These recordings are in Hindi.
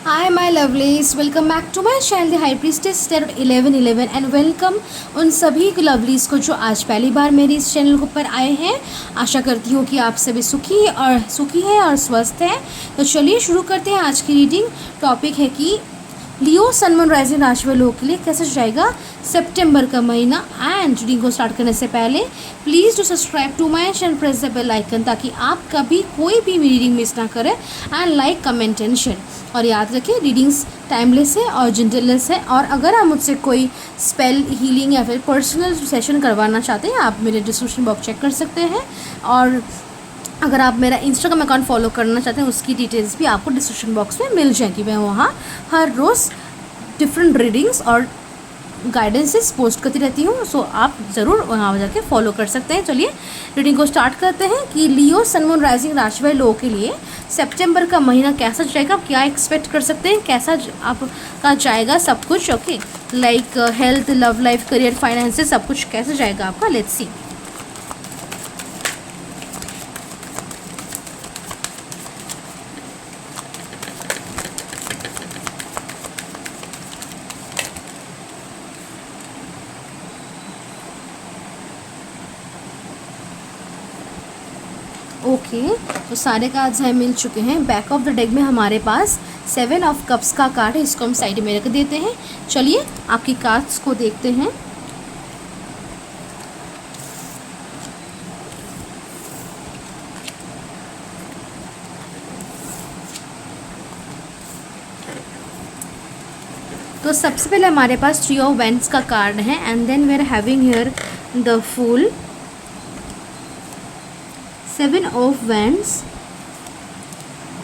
Hi my lovelies, welcome back to my channel The High Priestess Tarot 1111 and welcome उन सभी लवलीज़ को जो आज पहली बार मेरे इस चैनल के ऊपर आए हैं। आशा करती हूँ कि आप सभी सुखी हैं और स्वस्थ हैं। तो चलिए शुरू करते हैं आज की रीडिंग। टॉपिक है कि लियो सन मून राइजिंग राशि वाले लोगों के लिए कैसे जाएगा सितंबर का महीना। एंड रीडिंग को स्टार्ट करने से पहले please do subscribe to my channel, press the bell icon ताकि आप कभी कोई भी रीडिंग मिस ना करें। And like comment and share. और याद रखें रीडिंग्स टाइमलेस है और जेंटलनेस है। और अगर आप मुझसे कोई स्पेल हीलिंग या फिर पर्सनल सेशन करवाना चाहते हैं आप मेरे डिस्क्रिप्शन बॉक्स चेक कर सकते हैं। और अगर आप मेरा इंस्टाग्राम अकाउंट फॉलो करना चाहते हैं उसकी डिटेल्स भी आपको डिस्क्रिप्शन बॉक्स में मिल जाएगी। मैं वहाँ हर रोज़ डिफरेंट रीडिंग्स और गाइडेंसेस पोस्ट करती रहती हूँ, सो आप ज़रूर वहाँ जाके फॉलो कर सकते हैं। चलिए रीडिंग को स्टार्ट करते हैं कि लियो सन मून राइजिंग राशि वाले लोगों के लिए सितंबर का महीना कैसा जाएगा, आप क्या एक्सपेक्ट कर सकते हैं, कैसा आपका जाएगा सब कुछ। Okay, like health, love life, career, finances, सब कुछ कैसे जाएगा आपका। Let's see. ओके, तो सारे कार्ड्स हमें मिल चुके हैं। बैक ऑफ द डेक में हमारे पास 7 ऑफ कप्स का कार्ड है, इसको हम साइड में रख देते हैं। चलिए आपकी कार्ड्स को देखते हैं। तो सबसे पहले हमारे पास 3 ऑफ वेंट्स का कार्ड है and then we are having here the fool, 7 of wands,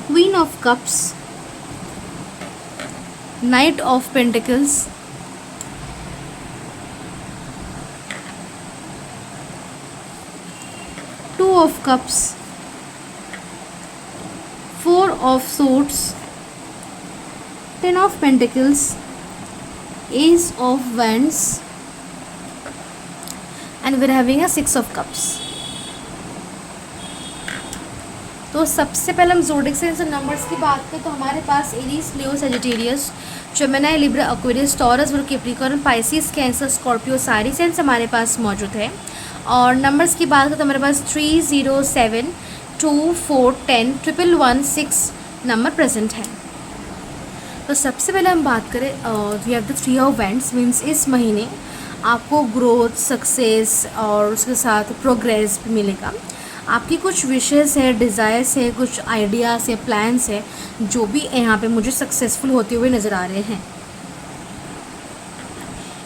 queen of cups, knight of pentacles, 2 of cups, 4 of swords, 10 of pentacles, ace of wands, and we're having a 6 of cups. तो सबसे पहले हम ज़ोडिक से नंबर्स की बात करें तो हमारे पास Aries, Leo, Sagittarius, Gemini, Libra, Aquarius, Taurus और कैप्रिकॉर्न, पाइसिस, कैंसर, स्कॉर्पियो सारी सेंस हमारे पास मौजूद है। और नंबर्स की बात करें तो हमारे पास 3, 0, 7, 2, 4, 10, 111, 6 नंबर प्रेजेंट है। तो सबसे पहले हम बात करें we have the 3 of wands, means इस महीने आपको ग्रोथ, सक्सेस और उसके साथ प्रोग्रेस भी मिलेगा। आपकी कुछ विशेज़ है, डिज़ायर्स है, कुछ आइडियाज़ है, प्लान्स है जो भी यहाँ पे मुझे सक्सेसफुल होते हुए नज़र आ रहे हैं।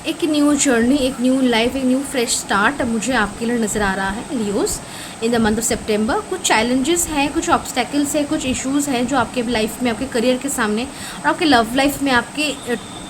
एक न्यू जर्नी, एक न्यू लाइफ, एक न्यू फ्रेश स्टार्ट मुझे आपके लिए नज़र आ रहा है Leos in the month of सितंबर। कुछ चैलेंजेस हैं, कुछ ऑब्स्टेकल्स हैं, कुछ इश्यूज़ हैं जो आपके लाइफ में, आपके करियर के सामने और आपके लव लाइफ में, आपके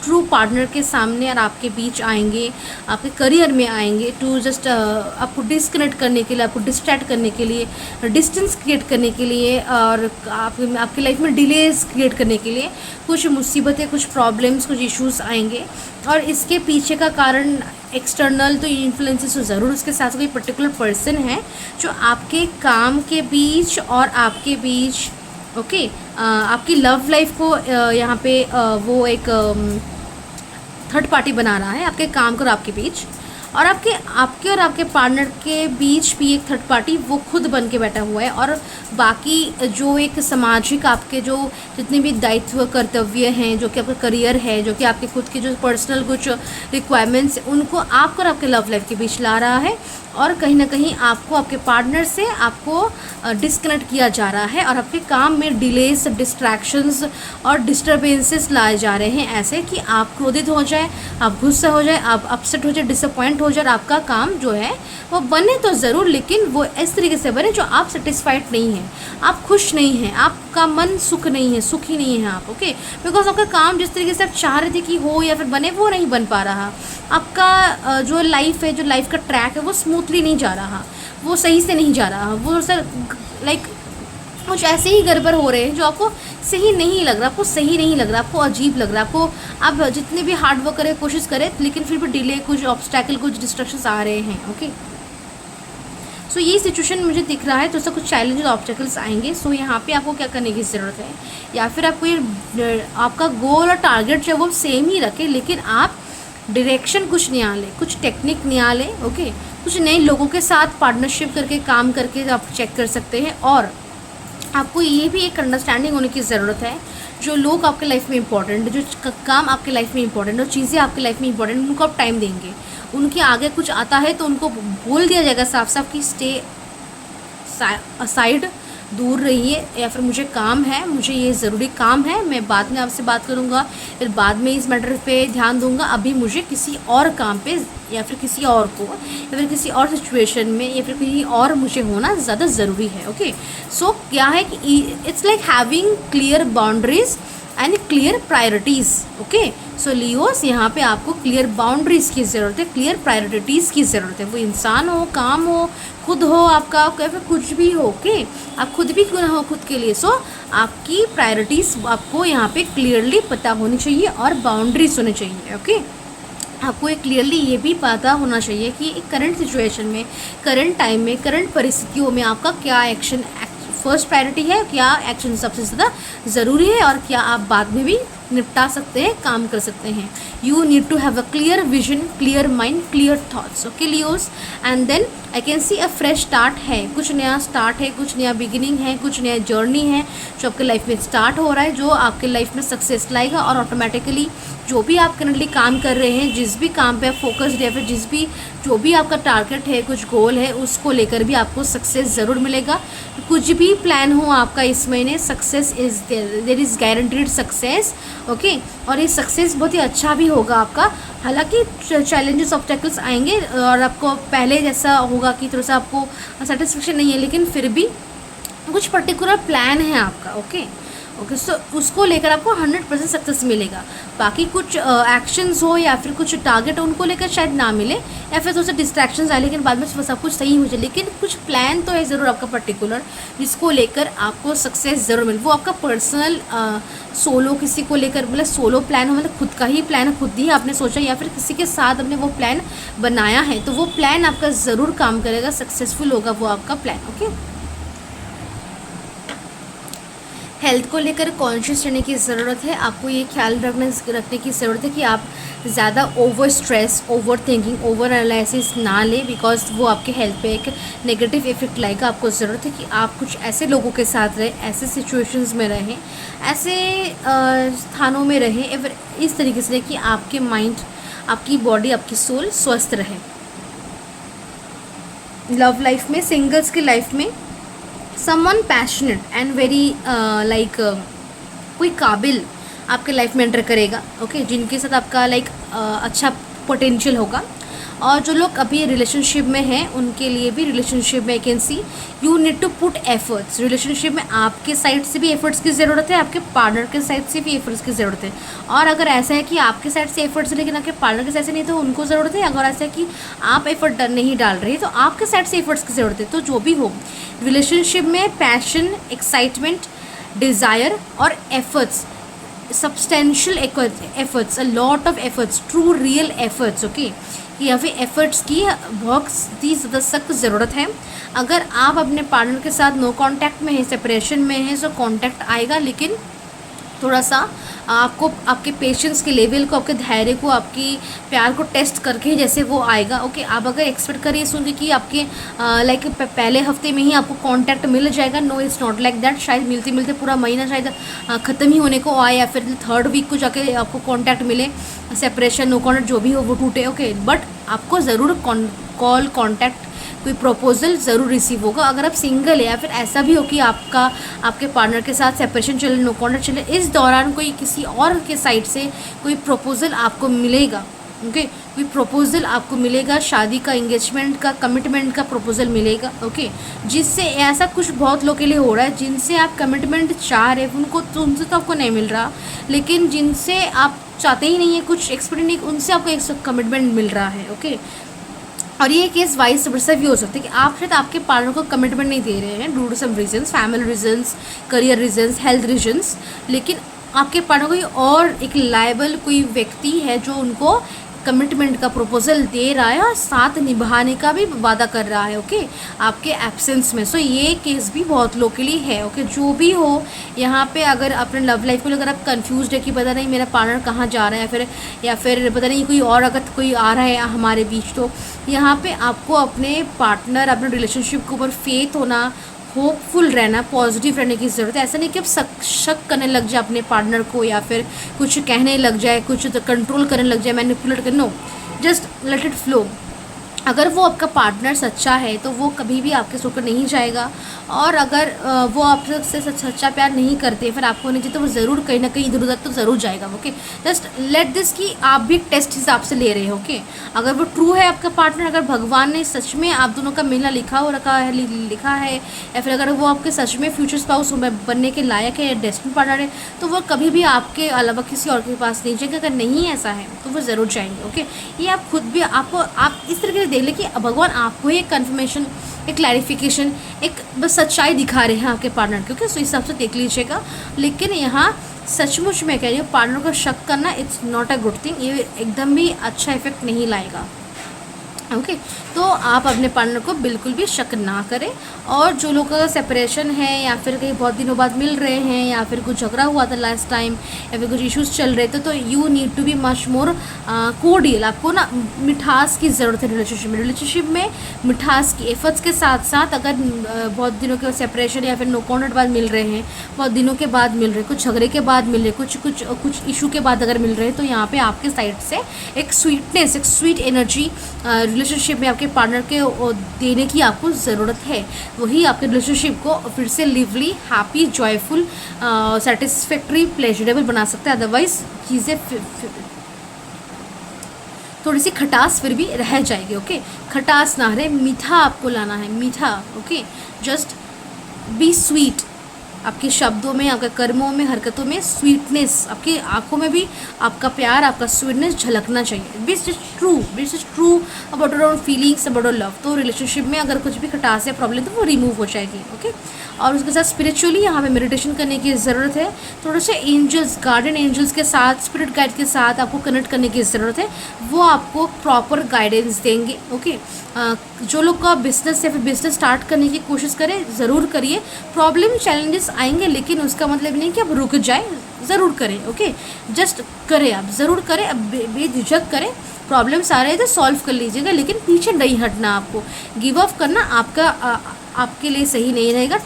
ट्रू पार्टनर के सामने और आपके बीच आएंगे, आपके करियर में आएंगे टू जस्ट आपको डिस्कनेक्ट करने के लिए, आपको डिस्ट्रैक्ट करने के लिए, डिस्टेंस क्रिएट करने के लिए और आपकी लाइफ में डिलेज क्रिएट करने के लिए कुछ मुसीबतें, कुछ प्रॉब्लम्स, कुछ इश्यूज़ आएंगे। और इसके पीछे का कारण एक्सटर्नल तो इन्फ्लुएंसेस तो ज़रूर, उसके साथ कोई पर्टिकुलर पर्सन है जो आपके काम के बीच और आपके बीच आपकी लव लाइफ को यहाँ पे वो एक थर्ड पार्टी बना रहा है आपके काम को और आपके बीच, और आपके और आपके पार्टनर के बीच भी एक थर्ड पार्टी वो खुद बन के बैठा हुआ है। और बाकी जो एक सामाजिक आपके जो जितने भी दायित्व, कर्तव्य हैं, जो कि आपका करियर है, जो कि आपके खुद के जो पर्सनल कुछ रिक्वायरमेंट्स, उनको आपको और आपके लव लाइफ के बीच ला रहा है। और कहीं ना कहीं आपको आपके पार्टनर से आपको डिस्कनेक्ट किया जा रहा है और आपके काम में डिलेस, डिस्ट्रैक्शंस और डिस्टर्बेंसेस लाए जा रहे हैं, ऐसे कि आप क्रोधित हो जाए, आप गुस्सा हो जाए, आप अपसेट हो जाए, डिसअपॉइंट हो जाए। आपका काम जो है वो बने तो ज़रूर, लेकिन वो इस तरीके से बने जो आप सेटिस्फाइड नहीं हैं, आप खुश नहीं हैं, आपका मन सुख नहीं है, सुखी नहीं है आप। ओके, बिकॉज आपका काम जिस तरीके से आप चाह रहे थे कि हो या फिर बने वो नहीं बन पा रहा। आपका जो लाइफ है, जो लाइफ का ट्रैक है वो स्मूथली नहीं जा रहा, वो सही से नहीं जा रहा, वो सर लाइक कुछ ऐसे ही गड़बड़ हो रहे हैं जो आपको सही नहीं लग रहा, आपको सही नहीं लग रहा, आपको अजीब लग रहा, आपको आप जितने भी हार्ड वर्क करें, कोशिश करें, लेकिन फिर भी डिले, कुछ ऑब्स्टैकल, कुछ डिस्ट्रक्शंस आ रहे हैं। ओके, सो ये सिचुएशन मुझे दिख रहा है, तो ऐसा कुछ चैलेंजेस ऑब्स्टेकल्स आएंगे। सो यहाँ पे आपको क्या करने की ज़रूरत है, या फिर आपको ये आपका गोल और टारगेट जो है वो सेम ही रखें, लेकिन आप डायरेक्शन कुछ नया लें, कुछ टेक्निक नया लें। ओके, कुछ नए लोगों के साथ पार्टनरशिप करके काम करके आप चेक कर सकते हैं। और आपको ये भी एक अंडरस्टैंडिंग होने की ज़रूरत है, जो लोग आपके लाइफ में इंपॉर्टेंट है, जो काम आपके लाइफ में इंपॉर्टेंट है, जो चीज़ें आपके लाइफ में इंपॉर्टेंट, उनको आप टाइम देंगे। उनके आगे कुछ आता है तो उनको बोल दिया जाएगा साफ साफ कि स्टे असाइड, दूर रहिए, या फिर मुझे काम है, मुझे ये ज़रूरी काम है, मैं बाद में आपसे बात करूँगा, फिर बाद में इस मैटर पे ध्यान दूँगा, अभी मुझे किसी और काम पे या फिर किसी और को या फिर किसी और सिचुएशन में या फिर कहीं और मुझे होना ज़्यादा ज़रूरी है। ओके, सो क्या है कि it's like having clear boundaries and clear priorities. Okay, so Leos यहाँ पे आपको क्लियर बाउंड्रीज़ की ज़रूरत है, क्लियर प्रायोरिटीज़ की ज़रूरत है। वो इंसान हो, काम हो, खुद हो आपका, या फिर कुछ भी हो। ओके, आप खुद भी क्यों ना हो खुद के लिए। सो आपकी प्रायोरिटीज़ आपको यहाँ पे क्लियरली पता होनी चाहिए और बाउंड्रीज होनी चाहिए। ओके, आपको एक क्लियरली ये भी पता होना चाहिए कि एक करंट सिचुएशन में, करंट टाइम में, करंट परिस्थितियों में आपका क्या एक्शन फर्स्ट प्रायोरिटी है, क्या एक्शन सबसे ज़्यादा ज़रूरी है, और क्या आप बाद में भी निपटा सकते हैं, काम कर सकते हैं। You need to have a clear vision, clear mind, clear thoughts. Okay Leos, and then I can see a fresh start है, कुछ नया स्टार्ट है, कुछ नया बिगिनिंग है, कुछ नया जर्नी है जो आपके लाइफ में स्टार्ट हो रहा है, जो आपके लाइफ में सक्सेस लाएगा। और ऑटोमेटिकली जो भी आप करंटली काम कर रहे हैं, जिस भी काम पे आप फोकस्ड है, फिर जो भी आपका टारगेट है, कुछ गोल है, उसको लेकर भी आपको सक्सेस ज़रूर मिलेगा। कुछ भी प्लान हो आपका इस महीने, success is there is guaranteed success. Okay, और ये सक्सेस बहुत ही अच्छा भी होगा आपका। हालांकि चैलेंजेस ऑब्स्टेकल्स आएंगे और आपको पहले जैसा होगा कि थोड़ा सा आपको सेटिस्फेक्शन नहीं है, लेकिन फिर भी कुछ पर्टिकुलर प्लान है आपका। ओके, सो उसको लेकर आपको 100% सक्सेस मिलेगा। बाकी कुछ एक्शंस हो या फिर कुछ टारगेट हो, उनको लेकर शायद ना मिले, या फिर थोड़ा सा डिस्ट्रैक्शंस आए, लेकिन बाद में सब कुछ सही हो जाए। लेकिन कुछ प्लान तो है ज़रूर आपका पर्टिकुलर, जिसको लेकर आपको सक्सेस ज़रूर मिले। वो आपका पर्सनल सोलो किसी को लेकर, मतलब सोलो प्लान हो, मतलब खुद का ही प्लान है, खुद ही आपने सोचा, या फिर किसी के साथ आपने वो प्लान बनाया है, तो वो प्लान आपका ज़रूर काम करेगा, सक्सेसफुल होगा वो आपका प्लान। ओके, हेल्थ को लेकर कॉन्शियस रहने की ज़रूरत है। आपको ये ख्याल रखने की ज़रूरत है कि आप ज़्यादा over stress, over thinking, over analysis ना लें, बिकॉज वो आपके हेल्थ पे एक नेगेटिव इफेक्ट लाएगा। आपको ज़रूरत है कि आप कुछ ऐसे लोगों के साथ रहें, ऐसे सिचुएशंस में रहें, ऐसे स्थानों में रहें, फिर इस तरीके से कि आपके माइंड, आपकी बॉडी, आपकी सोल स्वस्थ रहे। लव लाइफ में, सिंगल्स की लाइफ में समवन पैशनेट एंड वेरी कोई काबिल आपके लाइफ में एंटर करेगा। ओके, जिनके साथ आपका अच्छा पोटेंशियल होगा। और जो लोग अभी रिलेशनशिप में हैं, उनके लिए भी रिलेशनशिप में can see you need to put efforts. Relationship में आपके साइड से भी एफर्ट्स की ज़रूरत है, आपके पार्टनर के साइड से भी एफर्ट्स की ज़रूरत है। और अगर ऐसा है कि आपके साइड से एफर्ट्स है लेकिन आपके पार्टनर के साइड से नहीं, तो उनको ज़रूरत है। अगर ऐसा है कि आप एफर्ट नहीं डाल रहे तो आपके साइड से एफर्ट्स की ज़रूरत है। तो जो भी हो, रिलेशनशिप में पैशन, एक्साइटमेंट, डिज़ायर और efforts, substantial efforts, a lot of efforts, true real efforts. Okay, या फिर एफर्ट्स की बहुत ही ज़्यादा सख्त ज़रूरत है। अगर आप अपने पार्टनर के साथ नो कांटेक्ट में है, सेपरेशन में है, तो कांटेक्ट आएगा, लेकिन थोड़ा सा आपको आपके पेशेंस के लेवल को, आपके धैर्य को, आपकी प्यार को टेस्ट करके जैसे वो आएगा। ओके, आप अगर एक्सपेक्ट करिए सुनिए कि आपके पहले हफ्ते में ही आपको कांटेक्ट मिल जाएगा, no it's not like that. शायद मिलते मिलते पूरा महीना शायद ख़त्म ही होने को आए, या फिर थर्ड वीक को जाके आपको कांटेक्ट मिले, सेपरेशन, नो कांटेक्ट जो भी हो वो टूटे। ओके, बट आपको ज़रूर कॉल, कांटेक्ट, कोई प्रपोजल ज़रूर रिसीव होगा। अगर आप सिंगल है, या फिर ऐसा भी हो कि आपके पार्टनर के साथ सेपरेशन चले, नो कांटेक्ट चले, इस दौरान कोई किसी और के साइड से कोई प्रपोजल आपको मिलेगा। ओके, कोई प्रपोजल आपको मिलेगा, शादी का, इंगेजमेंट का, कमिटमेंट का प्रपोजल मिलेगा। ओके, जिससे ऐसा कुछ बहुत लोगों के लिए हो रहा है, जिनसे आप कमिटमेंट चाह रहे हैं उनसे तो आपको नहीं मिल रहा, लेकिन जिनसे आप चाहते ही नहीं है, कुछ एक्सपेक्ट नहीं, उनसे आपको एक कमिटमेंट मिल रहा है। ओके, और ये केस वाइस वर्सा भी हो सकता है कि आप शायद आपके पार्टनर को कमिटमेंट नहीं दे रहे हैं due to some reasons, family reasons, career reasons, health reasons, लेकिन आपके पार्टनर कोई और एक लायबल कोई व्यक्ति है जो उनको कमिटमेंट का प्रपोजल दे रहा है और साथ निभाने का भी वादा कर रहा है, ओके, आपके एब्सेंस में। सो ये केस भी बहुत लोग के लिए है, ओके। जो भी हो यहाँ पे, अगर अपने लव लाइफ को अगर आप कंफ्यूज है कि पता नहीं मेरा पार्टनर कहाँ जा रहा है, या फिर पता नहीं कोई और अगर कोई आ रहा है हमारे बीच, तो यहाँ पे आपको अपने पार्टनर, अपने रिलेशनशिप के ऊपर फेथ होना, होपफुल रहना, पॉजिटिव रहने की ज़रूरत है। ऐसा नहीं कि आप शक करने लग जाए अपने पार्टनर को, या फिर कुछ कहने लग जाए, कुछ कंट्रोल करने लग जाए, मैनिपुलेट करने। No, just let it flow. अगर वो आपका पार्टनर सच्चा है तो वो कभी भी आपके छोड़कर नहीं जाएगा, और अगर वो आपसे सच्चा प्यार नहीं करते, फिर आपको नहीं चाहिए, तो वो ज़रूर कहीं ना कहीं इधर उधर तो ज़रूर जाएगा, ओके। जस्ट लेट दिस कि आप भी टेस्ट हिसाब से ले रहे हो, ओके। अगर वो ट्रू है आपका पार्टनर, अगर भगवान ने सच में आप दोनों का मिलना लिखा है, या फिर अगर वो आपके सच में फ्यूचर स्पाउस बनने के लायक है, डेस्टिनी पार्टनर है, तो वो कभी भी आपके अलावा किसी और के पास नहीं जाएंगे। अगर नहीं ऐसा है तो वो ज़रूर जाएंगे, ओके। ये आप खुद भी आप इस तरीके से देख ले कि भगवान आपको एक कन्फर्मेशन, एक क्लैरिफिकेशन, एक बस सच्चाई दिखा रहे हैं आपके पार्टनर की, ओके। सो इस हिसाब से देख लीजिएगा। लेकिन यहाँ सचमुच में कह रही हूँ, पार्टनर को शक करना it's not a good thing, ये एकदम भी अच्छा इफेक्ट नहीं लाएगा, ओके। तो आप अपने पार्टनर को बिल्कुल भी शक ना करें। और जो लोगों का सेपरेशन है, या फिर कहीं बहुत दिनों बाद मिल रहे हैं, या फिर कुछ झगड़ा हुआ था लास्ट टाइम, या फिर कुछ इश्यूज चल रहे थे, तो you need to be much more cordial. आपको ना मिठास की ज़रूरत है रिलेशनशिप में मिठास की एफर्ट्स के साथ साथ। अगर बहुत दिनों के सेपरेशन या फिर नो कॉन्टेक्ट बाद मिल रहे हैं, बहुत दिनों के बाद मिल रहे हैं, कुछ झगड़े के बाद मिल रहे हैं, कुछ इशू के बाद अगर मिल रहे हैं, तो यहाँ पे आपके साइड से एक स्वीटनेस, एक स्वीट एनर्जी रिलेशनशिप में आपके पार्टनर के देने की आपको ज़रूरत है। वही आपके रिलेशनशिप को फिर से lively, happy, joyful, satisfactory, pleasurable बना सकते हैं। अदरवाइज चीज़ें थोड़ी सी खटास फिर भी रह जाएगी, ओके। खटास ना रहे, मीठा आपको लाना है, मीठा, ओके। जस्ट बी स्वीट, आपके शब्दों में, आपके कर्मों में, हरकतों में स्वीटनेस, आपकी आंखों में भी आपका प्यार, आपका स्वीटनेस झलकना चाहिए। This is true about your own feelings, about your love. तो रिलेशनशिप में अगर कुछ भी खटास या प्रॉब्लम तो वो रिमूव हो जाएगी, ओके। और उसके साथ स्पिरिचुअली यहाँ पे मेडिटेशन करने की ज़रूरत है। थोड़े से एंजल्स, गार्डन एंजल्स के साथ, स्पिरिट गाइड के साथ आपको कनेक्ट करने की ज़रूरत है। वो आपको प्रॉपर गाइडेंस देंगे, ओके। जो लोग का बिजनेस या फिर बिजनेस स्टार्ट करने की कोशिश करें, ज़रूर करिए। प्रॉब्लम चैलेंजेस आएंगे, लेकिन उसका मतलब नहीं कि आप रुक जाए, ज़रूर करें, ओके। जस्ट करें, आप ज़रूर करें, अब बेझिझक करें। प्रॉब्लम्स आ रहे हैं तो सॉल्व कर लीजिएगा, लेकिन पीछे नहीं हटना। आपको गिव अप करना आपके लिए सही नहीं रहेगा।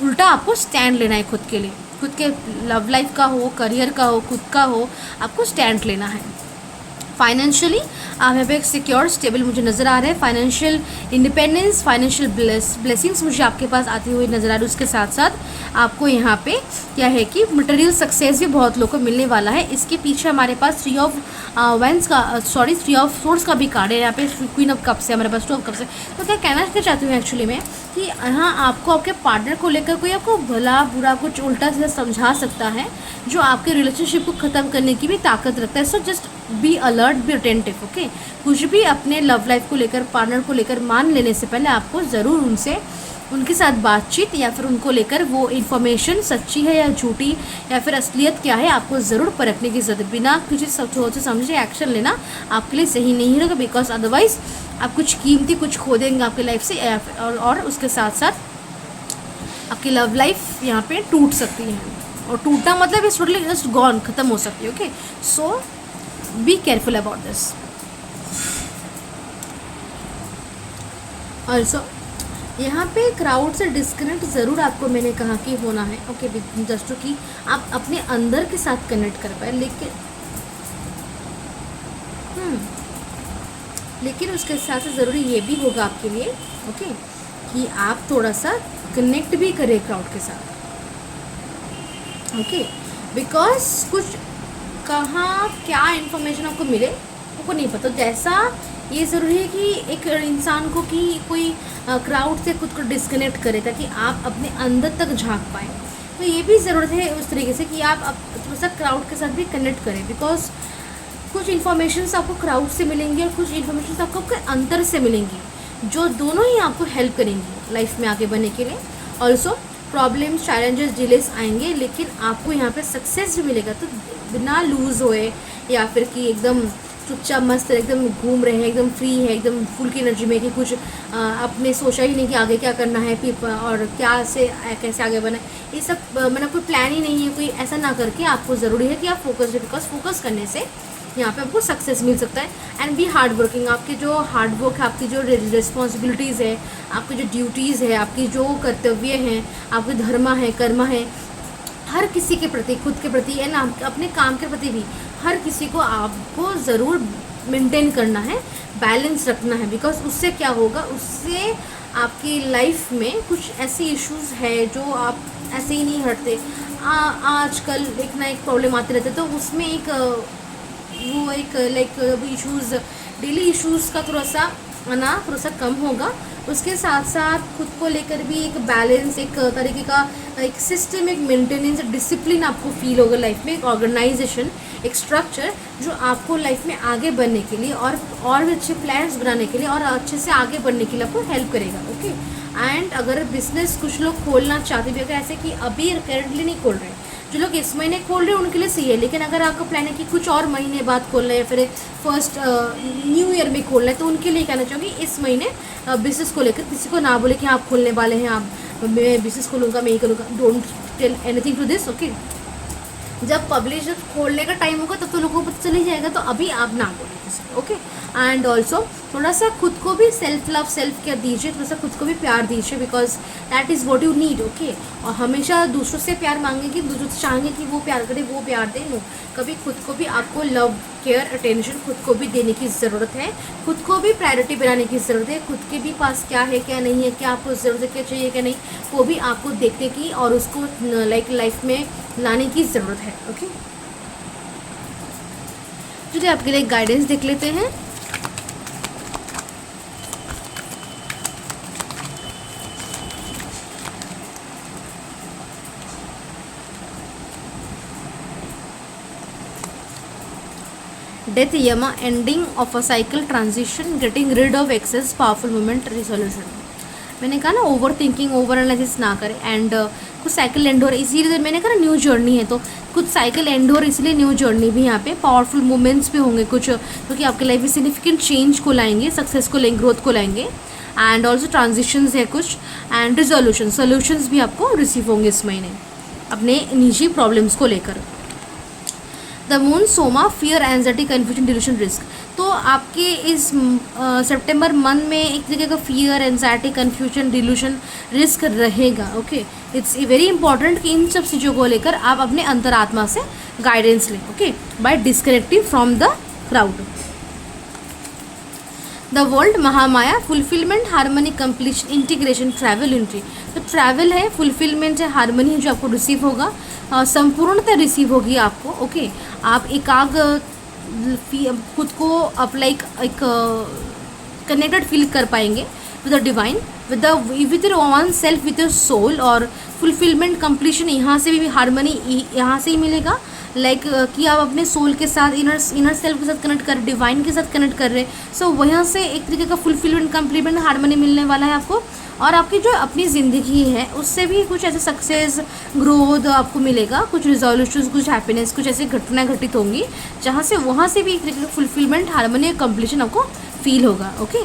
उल्टा आपको स्टैंड लेना है खुद के लिए, खुद के लव लाइफ का हो, करियर का हो, खुद का हो, आपको स्टैंड लेना है। फाइनेंशियली आप यहाँ पे एक सिक्योर, स्टेबल मुझे नज़र आ रहा है। फाइनेंशियल इंडिपेंडेंस, फाइनेंशियल ब्लेसिंग्स मुझे आपके पास आती हुई नज़र आ रही है। उसके साथ साथ आपको यहाँ पे क्या है कि मटेरियल सक्सेस भी बहुत लोगों को मिलने वाला है। इसके पीछे हमारे पास थ्री ऑफ सोर्ड्स का भी कार्ड है। यहाँ पे क्वीन ऑफ कप्स है, हमारे पास 2 ऑफ कप्स है। तो क्या कहना चाहती हूँ एक्चुअली में कि हाँ, आपको आपके पार्टनर को लेकर कोई आपको भला बुरा कुछ उल्टा सीधा समझा सकता है, जो आपके रिलेशनशिप को ख़त्म करने की भी ताकत रखता है। So just be alert, be attentive, okay. कुछ भी अपने लव लाइफ को लेकर, पार्टनर को लेकर मान लेने से पहले आपको ज़रूर उनके साथ बातचीत, या फिर उनको लेकर वो इन्फॉर्मेशन सच्ची है या झूठी, या फिर असलियत क्या है, आपको ज़रूर परखने की ज़रूरत। बिना किसी सोचे समझे एक्शन लेना आपके लिए सही नहीं रहेगा, बिकॉज अदरवाइज आप कुछ कीमती कुछ खो देंगे आपके लाइफ से, और उसके साथ साथ आपकी लव लाइफ यहाँ पे टूट सकती है। और टूटना मतलब इट्स टोटली जस्ट गॉन, ख़त्म हो सकती है, okay. So be careful about this. Also यहाँ पे क्राउड से डिस्कनेक्ट ज़रूर आपको मैंने कहा कि होना है, ओके। जस्ट कि आप अपने अंदर के साथ कनेक्ट कर पाए, लेकिन उसके साथ साथ ज़रूरी ये भी होगा आपके लिए, ओके, कि आप थोड़ा सा कनेक्ट भी करें क्राउड के साथ, ओके। बिकॉज कुछ कहाँ क्या इन्फॉर्मेशन आपको मिले आपको नहीं पता। जैसा ये ज़रूरी है कि एक इंसान को कि कोई क्राउड से खुद को डिस्कनेक्ट करे, ताकि आप अपने अंदर तक झांक पाएँ। तो ये भी ज़रूरत है उस तरीके से कि आप थोड़ा सा क्राउड के साथ भी कनेक्ट करें, बिकॉज कुछ इन्फॉर्मेशन आपको क्राउड से मिलेंगी और कुछ इन्फॉर्मेशन आपको आपके अंदर से मिलेंगी, जो दोनों ही आपको हेल्प करेंगी लाइफ में आगे बढ़ने के लिए। ऑल्सो प्रॉब्लम्स, चैलेंजेस, डिलेस आएंगे, लेकिन आपको यहाँ पे सक्सेस भी मिलेगा। तो बिना लूज़ होए, या फिर कि एकदम चुपचाप मस्त एकदम घूम रहे हैं, एकदम फ्री है, एकदम फुल की एनर्जी में कि कुछ आपने सोचा ही नहीं कि आगे क्या करना है और क्या से कैसे आगे बढ़ना है, ये सब मतलब कोई प्लान ही नहीं है, कोई ऐसा ना करके आपको ज़रूरी है कि आप फोकस, बिकॉज फोकस करने से यहाँ पे आपको सक्सेस मिल सकता है। एंड बी हार्ड वर्किंग, आपके जो हार्ड वर्क है, आपकी जो रिस्पॉन्सिबिलिटीज़ है, आपकी जो ड्यूटीज़ है, आपकी जो कर्तव्य हैं, आपके धर्म है, कर्म है, हर किसी के प्रति, खुद के प्रति एंड अपने काम के प्रति भी हर किसी को आपको ज़रूर मेंटेन करना है, बैलेंस रखना है। बिकॉज उससे क्या होगा, उससे आपकी लाइफ में कुछ ऐसे इश्यूज़ है जो आप ऐसे ही नहीं हटते, आजकल एक ना एक प्रॉब्लम आते रहते, तो उसमें एक वो एक लाइक इश्यूज़, डेली इश्यूज़ का थोड़ा सा कम होगा। उसके साथ साथ खुद को लेकर भी एक बैलेंस, एक तरीके का एक सिस्टम, एक मेंटेनेंस, डिसिप्लिन आपको फील होगा लाइफ में, एक ऑर्गेनाइजेशन, एक स्ट्रक्चर जो आपको लाइफ में आगे बढ़ने के लिए और भी अच्छे प्लान्स बनाने के लिए और अच्छे से आगे बढ़ने के लिए आपको हेल्प करेगा। ओके। एंड अगर बिजनेस कुछ लोग खोलना चाहते भी, अगर ऐसे कि अभी करेंटली नहीं खोल रहे, जो लोग इस महीने खोल रहे हैं उनके लिए सही है, लेकिन अगर आपका प्लान है कि कुछ और महीने बाद खोलना है या फिर फर्स्ट न्यू ईयर में खोलना है, तो उनके लिए कहना चाहूँगी इस महीने बिजनेस को लेकर किसी को ना बोले कि आप खोलने वाले हैं, आप मैं बिजनेस खोलूँगा, मैं ही करूँगा, don't tell anything to this. Okay. जब पब्लिश खोलने का टाइम होगा तब तो लोगों को पता चल ही जाएगा, तो अभी आप ना बोलें किसी को। ओके। एंड ऑल्सो थोड़ा सा खुद को भी सेल्फ लव, सेल्फ केयर दीजिए, थोड़ा सा खुद को भी प्यार दीजिए, because that is what you need. Okay. और हमेशा दूसरों से प्यार मांगेंगे, दूसरों से चाहेंगे कि वो प्यार करे, वो प्यार दे, नो, कभी खुद को भी आपको लव, केयर, अटेंशन खुद को भी देने की ज़रूरत है, खुद को भी प्रायोरिटी बनाने की ज़रूरत है, खुद के भी पास क्या है क्या नहीं है, क्या आपको ज़रूरत है, क्या चाहिए क्या नहीं, वो भी आपको देखने की और उसको लाइफ में लाने की ज़रूरत है। ओके। चलिए आपके लिए गाइडेंस देख लेते हैं। Death Yama, ending of a cycle, transition, getting rid of excess, powerful movement, resolution. मैंने कहा ना ओवर थिंकिंग, ओवर एनालिसिस ना करें। एंड कुछ साइकिल एंड हो रहा है, इसीलिए मैंने कहा ना न्यू जर्नी है, तो कुछ साइकिल एंड हो रही है, इसलिए न्यू जर्नी भी यहाँ पे, पावरफुल मूवमेंट्स भी होंगे कुछ, क्योंकि आपके लाइफ में सिग्निफिकेंट चेंज को लाएंगे, सक्सेस को लाएंगे, ग्रोथ को लाएंगे। एंड ऑल्सो ट्रांजिशंस है कुछ, एंड रिजोल्यूशन, सोल्यूशंस भी आपको रिसीव होंगे इस महीने अपने निजी प्रॉब्लम्स को लेकर। The moon, Soma, fear, anxiety, confusion, delusion, risk. तो आपके इस सितंबर मंथ में एक तरीके का fear, anxiety, confusion, delusion, risk रहेगा। ओके। इट्स वेरी इंपॉर्टेंट कि इन सब चीज़ों को लेकर आप अपने अंतरात्मा से गाइडेंस लें। Okay. By disconnecting from the crowd. The world, Mahamaya, fulfilment, harmony, completion, integration, travel, entry. तो ट्रैवल है, फुलफिलमेंट है, हार्मनी है जो आपको रिसीव होगा, संपूर्णता रिसीव होगी आपको। ओके। आप खुद को आप लाइक एक कनेक्टेड फील कर पाएंगे with the divine, with your one self, with your soul. और फुलफिलमेंट, कंप्लीशन, यहाँ से भी हार्मनी यहाँ से ही मिलेगा, लाइक कि आप अपने सोल के साथ, इनर सेल्फ के साथ कनेक्ट कर, डिवाइन के साथ कनेक्ट कर रहे हैं। सो वहाँ से एक तरीके का फुलफिलमेंट, कंप्लीटमेंट, हार्मनी मिलने वाला है आपको। और आपकी जो अपनी ज़िंदगी है उससे भी कुछ ऐसे सक्सेस, ग्रोथ आपको मिलेगा, कुछ रिजोल्यूशन, कुछ हैप्पीनेस, कुछ ऐसी घटनाएं घटित होंगी जहाँ से वहाँ से भी एक तरीके का फुलफिलमेंट, हार्मनी और कंप्लीशन आपको फील होगा। Okay.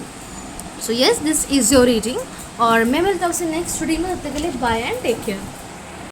So yes, this is your reading और मैं मिलता हूँ आपसे नेक्स्ट रीडिंग में। तब तक के लिए बाय एंड टेक केयर।